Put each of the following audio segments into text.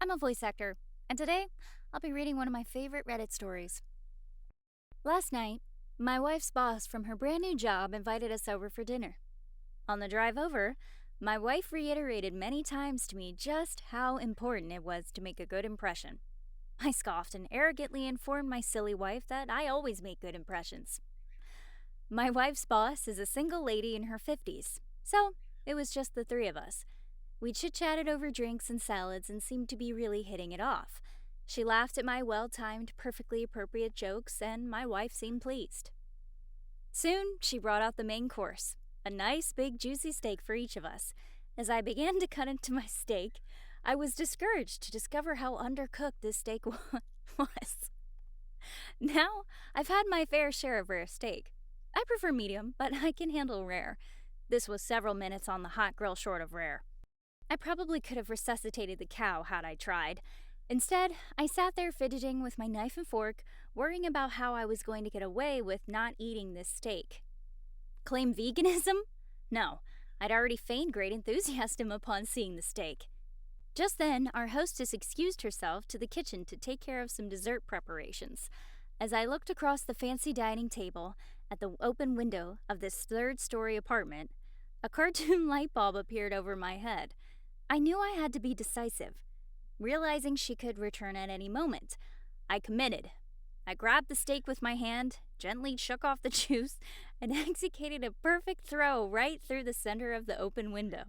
I'm a voice actor, and today I'll be reading one of my favorite Reddit stories. Last night, my wife's boss from her brand new job invited us over for dinner. On the drive over, my wife reiterated many times to me just how important it was to make a good impression. I scoffed and arrogantly informed my silly wife that I always make good impressions. My wife's boss is a single lady in her 50s, so it was just the three of us. We chit chatted over drinks and salads and seemed to be really hitting it off. She laughed at my well timed, perfectly appropriate jokes, and my wife seemed pleased. Soon, she brought out the main course, a nice, big, juicy steak for each of us. As I began to cut into my steak, I was discouraged to discover how undercooked this steak was. Now, I've had my fair share of rare steak. I prefer medium, but I can handle rare. This was several minutes on the hot grill short of rare. I probably could have resuscitated the cow had I tried. Instead, I sat there fidgeting with my knife and fork, worrying about how I was going to get away with not eating this steak. Claim veganism? No, I'd already feigned great enthusiasm upon seeing the steak. Just then, our hostess excused herself to the kitchen to take care of some dessert preparations. As I looked across the fancy dining table at the open window of this third-story apartment, a cartoon light bulb appeared over my head. I knew I had to be decisive, realizing she could return at any moment. I committed. I grabbed the steak with my hand, gently shook off the juice, and executed a perfect throw right through the center of the open window.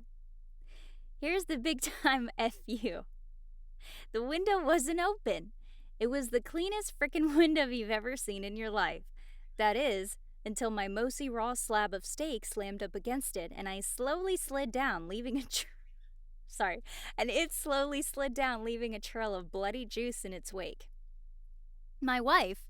Here's the big time FU. The window wasn't open. It was the cleanest frickin' window you've ever seen in your life. That is, until my mossy raw slab of steak slammed up against it and I slowly slid down, leaving a it slowly slid down, leaving a trail of bloody juice in its wake. My wife,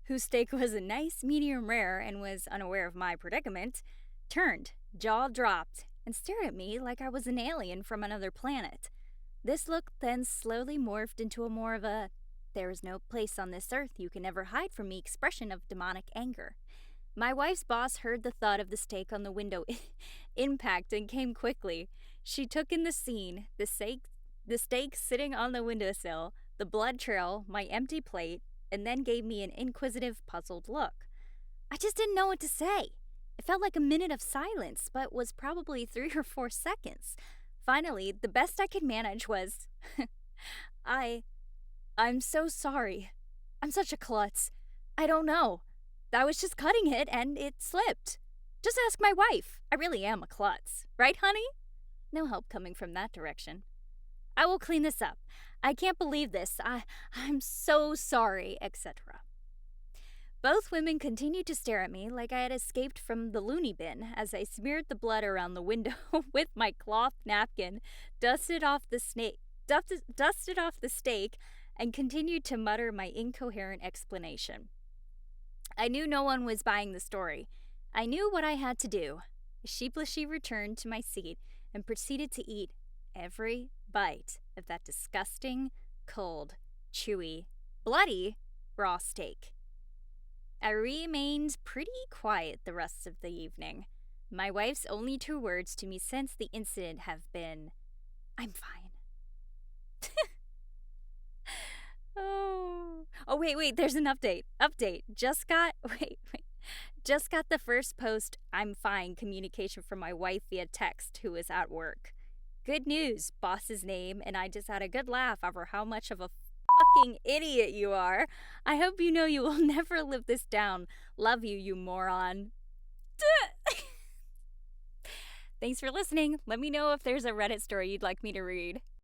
whose steak was a nice medium rare and was unaware of my predicament, turned, jaw dropped, and stared at me like I was an alien from another planet. This look then slowly morphed into a more of a "there is no place on this earth you can ever hide from me" expression of demonic anger. My wife's boss heard the thud of the steak on the window impact and came quickly. She took in the scene, the steak sitting on the windowsill, the blood trail, my empty plate, and then gave me an inquisitive, puzzled look. I just didn't know what to say. It felt like a minute of silence, but was probably 3 or 4 seconds. Finally, the best I could manage was, I'm so sorry. I'm such a klutz. I don't know. I was just cutting it and it slipped. Just ask my wife. I really am a klutz. Right, honey? No help coming from that direction. I will clean this up. I can't believe this. I'm so sorry, etc. Both women continued to stare at me like I had escaped from the loony bin as I smeared the blood around the window with my cloth napkin, dusted off the steak, and continued to mutter my incoherent explanation. I knew no one was buying the story. I knew what I had to do. I sheepishly returned to my seat and proceeded to eat every bite of that disgusting, cold, chewy, bloody raw steak. I remained pretty quiet the rest of the evening. My wife's only 2 words to me since the incident have been, "I'm fine." Wait, there's an update. Just got the first post "I'm fine" communication from my wife via text, who is at work. Good news, boss's name, and I just had a good laugh over how much of a fucking idiot you are. I hope you know you will never live this down. Love you, you moron. Thanks for listening. Let me know if there's a Reddit story you'd like me to read.